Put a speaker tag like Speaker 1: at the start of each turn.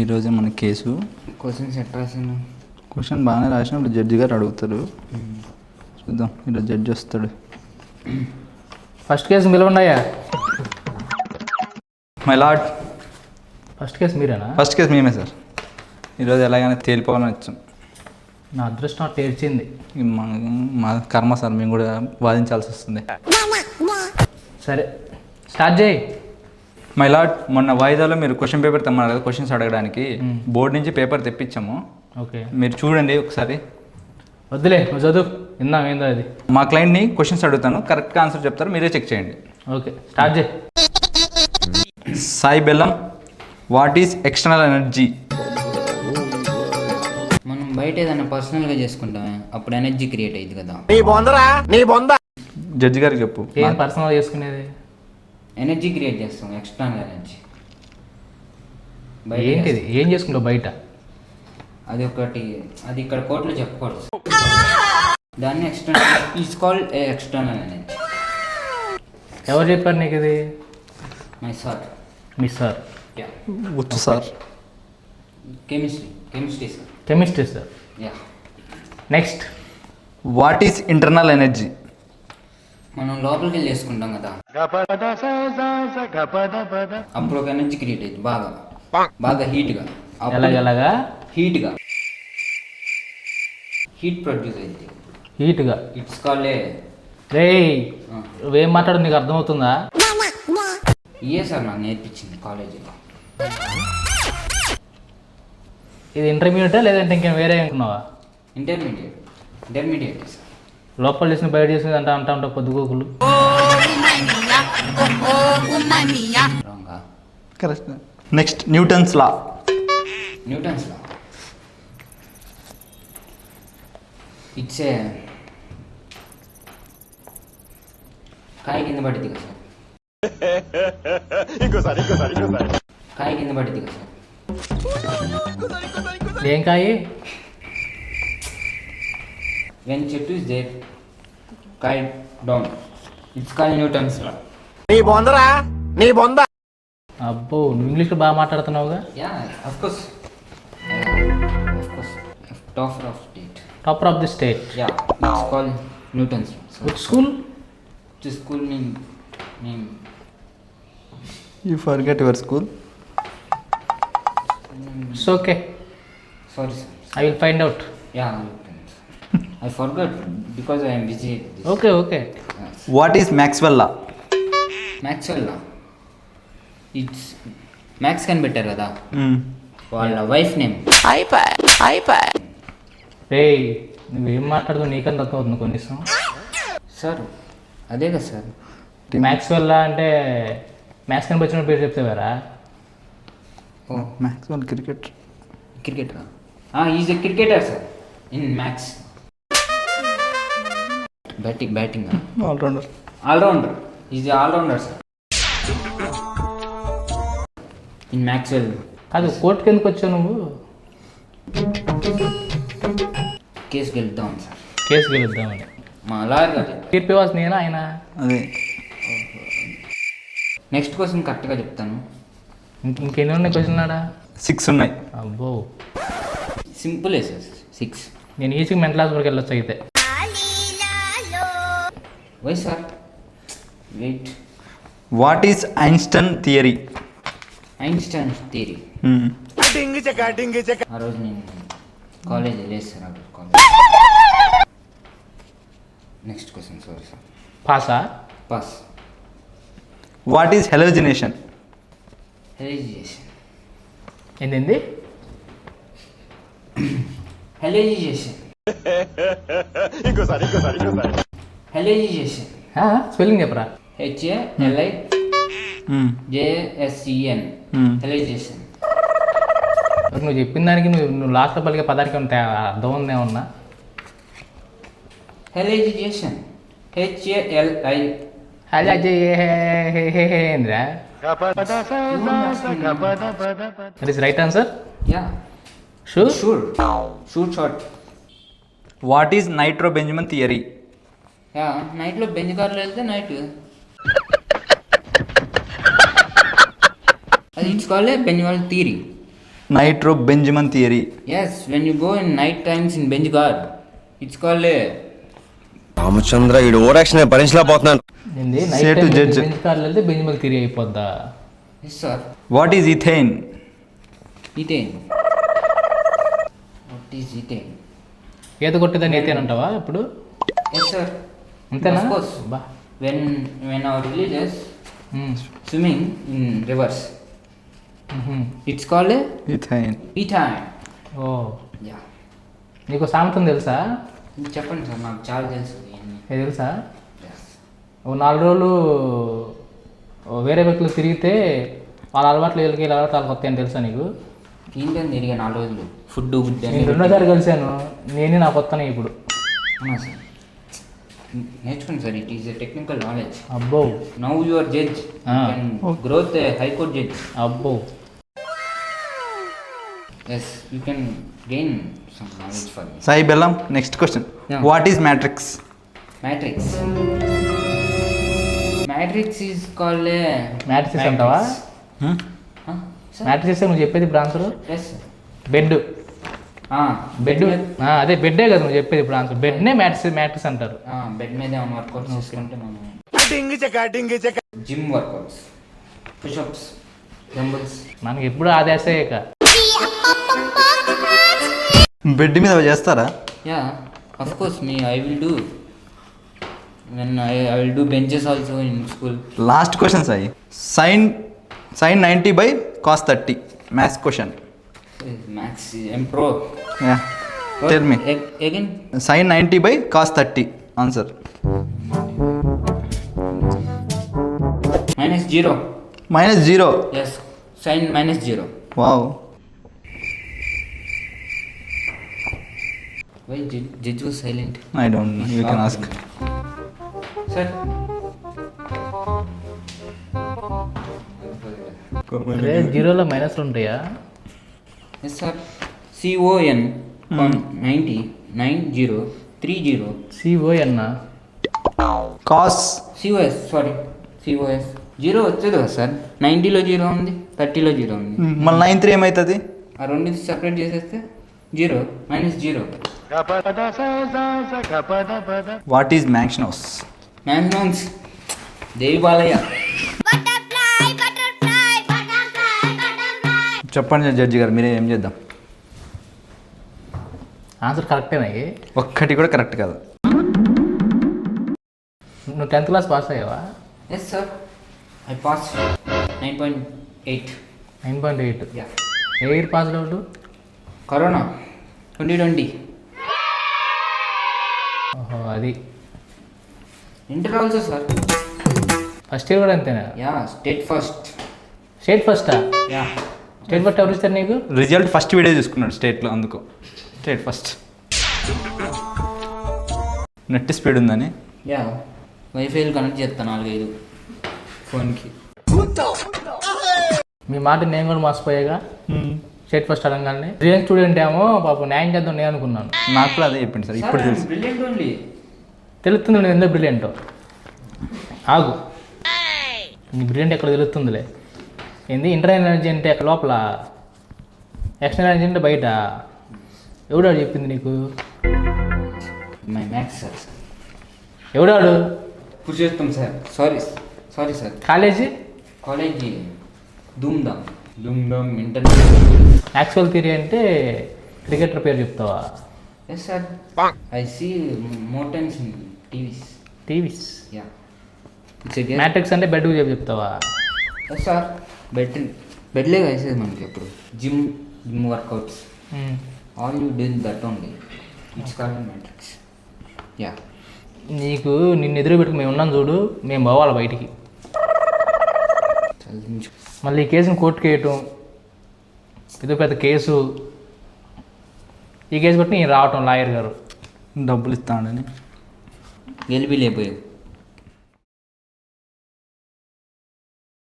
Speaker 1: ఈరోజు మన case
Speaker 2: questions ఎట్లా రాసాను?
Speaker 1: క్వశ్చన్ బాగానే రాసినప్పుడు జడ్జి గారు అడుగుతారు. చూద్దాం, ఈరోజు జడ్జి వస్తాడు.
Speaker 3: ఫస్ట్ కేసు పిలవండియా.
Speaker 1: మై లార్డ్,
Speaker 3: ఫస్ట్ కేసు మీరేనా?
Speaker 1: ఫస్ట్ కేసు మేమే సార్. ఈరోజు ఎలాగైనా తేలిపోవాలని వచ్చాం.
Speaker 3: నా అదృష్టం అట్లా ఏడ్చింది.
Speaker 1: మా కర్మ సార్, మేము కూడా వాదించాల్సి వస్తుంది.
Speaker 3: సరే స్టార్ట్ చేయి.
Speaker 1: మై లార్డ్, మొన్న వాయిదాలో మీరు క్వశ్చన్ పేపర్ తెమ్మన్నారు కదా క్వశ్చన్స్ అడగడానికి. బోర్డు నుంచి పేపర్ తెప్పించాము.
Speaker 3: ఓకే,
Speaker 1: మీరు చూడండి ఒకసారి.
Speaker 3: వద్దులే, నువ్వు చదువు, విందాం ఏందో అది.
Speaker 1: మా క్లయింట్ని క్వశ్చన్స్ అడుగుతాను, కరెక్ట్గా ఆన్సర్ చెప్తారు, మీరే చెక్ చేయండి.
Speaker 3: ఓకే స్టార్ట్ చేయి.
Speaker 1: సాయి బెల్లం, వాట్ ఈస్ ఎక్స్టర్నల్ ఎనర్జీ?
Speaker 2: మనం బయట ఏదైనా పర్సనల్గా చేసుకుంటామే, అప్పుడు ఎనర్జీ క్రియేట్ అయ్యింది కదా.
Speaker 1: జడ్జి గారికి చెప్పు.
Speaker 3: ఏం పర్సనల్ చేసుకునేది?
Speaker 2: ఎనర్జీ క్రియేట్ చేస్తాం, ఎక్స్టర్నల్ ఎనర్జీ.
Speaker 3: ఏంటిది? ఏం చేసుకుంటావు బయట?
Speaker 2: అది ఒకటి, అది ఇక్కడ కోర్టులో చెప్పకూడదు. దాన్ని external is called external energy.
Speaker 3: ఎవరు చెప్పారు నీకు ఇది?
Speaker 2: My sir.
Speaker 3: మీ సార్?
Speaker 1: వచ్చు sir.
Speaker 2: Chemistry sir.
Speaker 3: Chemistry sir.
Speaker 2: Yeah.
Speaker 3: Next,
Speaker 1: what is internal energy?
Speaker 2: మనం లోపలికి వెళ్ళి చేసుకుంటాం కదా, అప్పుడు ఒక ఎనర్జీ క్రియేట్ అయ్యింది, బాగా హీట్గా.
Speaker 3: ఎలాగెలాగా?
Speaker 2: హీట్గా హీట్ ప్రొడ్యూస్ అయింది.
Speaker 3: హీట్గా?
Speaker 2: ఇట్స్ కాల్డ్
Speaker 3: రే, నువ్వేం మాట్లాడు, నీకు అర్థమవుతుందా?
Speaker 2: ఇయే సార్ నాకు నేర్పించింది కాలేజీలో.
Speaker 3: ఇది ఇంటర్మీడియటా లేదంటే ఇంకేం వేరే అనుకున్నావా?
Speaker 2: Intermediate sir.
Speaker 3: లోపల చేసిన బయట చేసింది అంటా ఉంటావు పొద్దుగోకులు.
Speaker 2: రాంగా?
Speaker 1: Correct. Next, Newton's law.
Speaker 2: Newton's law it's ఏ కాయ కింద పడింది కదా సార్. కాయ కింద పడింది కదా సార్.
Speaker 3: ఏం కాయి?
Speaker 2: వెన్ చెట్టు ఇస్ దేర్, కాయ down, it's called Newton's law.
Speaker 3: అబ్బో, నువ్వు ఇంగ్లీష్లో బాగా మాట్లాడుతున్నావుగా.
Speaker 2: Yeah, of course. Topper of state.
Speaker 3: Topper of the state.
Speaker 2: Yeah, it's called Newton's law.
Speaker 3: Which school?
Speaker 2: School name.
Speaker 1: You forget your school.
Speaker 3: It's okay,
Speaker 2: sorry sir.
Speaker 3: I will find out.
Speaker 2: Yeah, I forgot because I am busy.
Speaker 3: Okay okay.
Speaker 1: What is Maxwell law?
Speaker 2: Maxwell law it's Max కనిపెట్టారు కదా, వాళ్ళ wife name.
Speaker 3: రే, నువ్వేం మాట్లాడుతావు, నీకంత అర్థమవుతుంది కొన్నిసం.
Speaker 2: Sir అదే కదా sir.
Speaker 3: Maxwell అంటే మ్యాథ్స్ కనిపించిన పేరు చెప్తావారా?
Speaker 2: ఓ,
Speaker 1: మ్యాక్స్వెల్ క్రికెటర్.
Speaker 2: క్రికెటరా? Is a cricketer sir in Max. Batting allrounder. Is allrounder sir in Maxwell.
Speaker 3: అది కోర్టుకి ఎందుకు వచ్చావు నువ్వు?
Speaker 2: కేసుకి వెళ్తాం సార్.
Speaker 3: కేసు గెలుద్దామని.
Speaker 2: మా లాయర్ గారు.
Speaker 3: తీర్పు ఇవ్వాల్సి నేనా ఆయన?
Speaker 1: అదే.
Speaker 2: నెక్స్ట్ క్వశ్చన్ కరెక్ట్గా చెప్తాను.
Speaker 3: ఇంకెన్ని ఉన్నాయి క్వశ్చన్ ఆడా?
Speaker 1: 6 ఉన్నాయి.
Speaker 3: అబ్బో,
Speaker 2: సింపులే సార్. 6.
Speaker 3: నేను ఈజీగా మెంటల్ హాస్పిటల్కి వెళ్ళొచ్చు అయితే.
Speaker 2: Why sir? Wait.
Speaker 1: What is Einstein theory?
Speaker 2: Einstein theory. ఆ రోజు నేను కాలేజ్ లేదు సార్. అక్కడ college. Next question. Sorry sir.
Speaker 3: పాసా?
Speaker 2: Pass.
Speaker 1: What is hallucination?
Speaker 2: Hallucination.
Speaker 3: ఏంది?
Speaker 2: హెలిజియేషన్. హెలిజియేషన్.
Speaker 3: స్పెల్లింగ్ చెప్పరా?
Speaker 2: HALIJSEN. హెలిజియేషన్.
Speaker 3: నువ్వు చెప్పిన దానికి నువ్వు లాస్ట్లో పలికే పదానికి అర్థం ఉందేమన్నా?
Speaker 2: హెలిజియేషన్. HALI.
Speaker 3: ఏంద్రా? That is right answer.
Speaker 2: Yeah.
Speaker 3: Sure?
Speaker 2: Sure shot.
Speaker 1: What is nitro Benjamin theory?
Speaker 2: Yeah, నైట్లో బెంజ్ కార్లో వెళ్తే నైట్ అది it's called Benjamin theory.
Speaker 1: Nitro Benjamin theory.
Speaker 2: Yes, when you go in night times in bench guard, it's called a
Speaker 4: Ramachandra ఈ overaction భరించలేకపోతున్నాను.
Speaker 3: ఏంది
Speaker 1: Say to
Speaker 3: night
Speaker 1: judge.
Speaker 3: Bench కార్లు వెళ్తే bench మీద తిరిగి అయిపోద్దా?
Speaker 2: yes sir.
Speaker 1: What is ethyne?
Speaker 2: Ethane. What is ethane?
Speaker 3: ఈత కొట్టేదాన్ని ఈతేన్ అంటావా ఇప్పుడు?
Speaker 2: Yes sir.
Speaker 3: అంతేనా?
Speaker 2: Of course.
Speaker 3: బా
Speaker 2: When our villages swimming in rivers, it's called a
Speaker 1: ethane.
Speaker 2: ethane.
Speaker 3: ఓ
Speaker 2: Yeah.
Speaker 3: నీకు సామెతం తెలుసా?
Speaker 2: చెప్పండి సార్, నాకు చాలా తెలుసు ఇవన్నీ.
Speaker 3: ఏ తెలుసా?
Speaker 2: Yes.
Speaker 3: ఓ 4 రోజులు వేరే వ్యక్తులు తిరిగితే వాళ్ళ అలవాట్లు వీళ్ళకి వీళ్ళ అలవాట్లు వాళ్ళకి వస్తాయని తెలుసా నీకు?
Speaker 2: ఏంటని తిరిగా 4 రోజులు ఫుడ్ గుడ్
Speaker 3: నేను రెండోసారి కలిశాను, నేనే నాకు వస్తాను ఇప్పుడు.
Speaker 2: అవునా సార్? నేర్చుకోండి sir, it is a technical knowledge.
Speaker 3: అబ్బో
Speaker 2: now you are judge, growth high court judge.
Speaker 3: అబ్బో
Speaker 2: yes, you can gain some knowledge for me.
Speaker 1: Sai బెల్లం, next question.
Speaker 2: Yeah.
Speaker 1: What is matrix?
Speaker 2: Matrix. Matrix is called a
Speaker 3: matrix అంటావా? Matrix నువ్వు చెప్పేది ఇప్పుడు answer?
Speaker 2: Yes
Speaker 3: bed. Bed
Speaker 2: bed
Speaker 3: అదే బెడ్డే కదా నువ్వు చెప్పేది ఇప్పుడు ఆన్సర్. బెడ్నే మ్యాట్రిక్స్ అంటారు.
Speaker 2: బెడ్ మీద ఏమైనా వర్కౌట్స్ చేసుకుంటే మనం జిమ్ వర్కౌట్స్, పుషప్స్, డంబుల్స్.
Speaker 3: మనకి ఎప్పుడు ఆదేశే ఇక.
Speaker 1: బెడ్ మీద చేస్తారా?
Speaker 2: Yeah, of course me I will do when I will do benches also in school.
Speaker 1: Last question Sai. Sine 90/cos 30. Maths question.
Speaker 2: Maths I'm pro.
Speaker 1: Tell me.
Speaker 2: Again
Speaker 1: sine 90/cos 30 answer.
Speaker 2: -0.
Speaker 1: -0.
Speaker 2: Yes, sine -0.
Speaker 1: Wow.
Speaker 2: Why judge was silent?
Speaker 1: I don't know, you can ask.
Speaker 2: Sir
Speaker 3: అదే జీరోలో మైనస్లు ఉంటాయా?
Speaker 2: Yes sir. CON 90
Speaker 3: సిఓఎన్నా?
Speaker 1: cos
Speaker 2: COS, sorry COS. 0 వచ్చేది కదా sir, 90లో 0 ఉంది, 30లో 0 ఉంది.
Speaker 1: మళ్ళీ 9/3 ఏమవుతుంది?
Speaker 2: ఆ రెండింటి సపరేట్ చేసేస్తే 0 -0.
Speaker 1: వాట్ ఈజ్ మ్యాక్సినోస్?
Speaker 2: మ్యాగ్నోన్స్ దేవి బాలయ్య.
Speaker 1: చెప్పండి జడ్జి గారు, మీరే ఏం చేద్దాం?
Speaker 3: ఆన్సర్ కరెక్టేనా?
Speaker 1: ఒక్కటి కూడా కరెక్ట్ కాదు.
Speaker 3: నువ్వు 10th క్లాస్ పాస్ అయ్యావా?
Speaker 2: Yes sir, I pass 9.8.
Speaker 3: 9.8.
Speaker 2: యా.
Speaker 3: ఏ ఇయర్ పాస్ అవుట్?
Speaker 2: కరోనా 2020.
Speaker 3: ఓహో అది.
Speaker 2: Inter also sir.
Speaker 3: First year కూడా అంతేనా?
Speaker 2: Yeah, state first.
Speaker 3: స్టేట్ ఫస్టా?
Speaker 2: యా.
Speaker 3: స్టేట్ ఫస్ట్ ఎవరు ఇస్తారు నీకు?
Speaker 1: రిజల్ట్ ఫస్ట్ వీడియో చూసుకున్నాడు స్టేట్లో, అందుకు స్టేట్ ఫస్ట్. నెట్ స్పీడ్ ఉందని.
Speaker 2: యా, వైఫైలు కనెక్ట్ చేస్తాను 4-5 ఫోన్కి.
Speaker 3: మీ మాట నేను కూడా మోసపోయాగా. స్టేట్ ఫస్ట్ అనగానే బ్రిలియంట్ స్టూడెంట్ ఏమో పాపం న్యాయం చేద్దాం నేను అనుకున్నాను.
Speaker 1: నాకు కూడా అదే చెప్పింది సార్, ఇప్పుడు తెలుసు.
Speaker 2: Brilliant only.
Speaker 3: తెలుస్తుంది నువ్వు ఎందుకు బ్రిలియంటో. ఆగు, నీ బ్రిలియంట్ ఎక్కడ తెలుస్తుందిలే. ఏంది ఇంటర్నల్ ఎనర్జీ అంటే ఎక్కడ లోపల, ఎక్స్టర్నల్ ఎనర్జీ అంటే బయట. ఎవడాడు చెప్పింది నీకు?
Speaker 2: My maths sir.
Speaker 3: ఎవడాడు?
Speaker 2: Purushottam sir. Sorry sir.
Speaker 3: College
Speaker 2: ధూమ్ధామ్ ఇంటర్నెట్.
Speaker 3: యాక్చువల్ థియరీ అంటే క్రికెటర్ పేరు చెప్తావా?
Speaker 2: Yes sir, I see more times in
Speaker 3: TVs.
Speaker 2: Yeah, it's a game.
Speaker 3: Matrix అంటే బెడ్ చెప్తావా?
Speaker 2: ఎస్ సార్, బెడ్లే వేసేది మనకి ఎప్పుడు. Gym workouts, all you do that only. It's called matrix. Yeah.
Speaker 3: నీకు నిన్ను ఎదురు పెట్టుకు మేము ఉన్నాం చూడు, మేము పోవాలి బయటికి. మళ్ళీ ఈ కేసుని కోర్టుకి వేయటం, ఇది పెద్ద కేసు. ఈ కేసు బట్టి నేను రావటం లాయర్ గారు
Speaker 1: డబ్బులు ఇస్తాడని
Speaker 2: గెలిపి లేకపోయావు.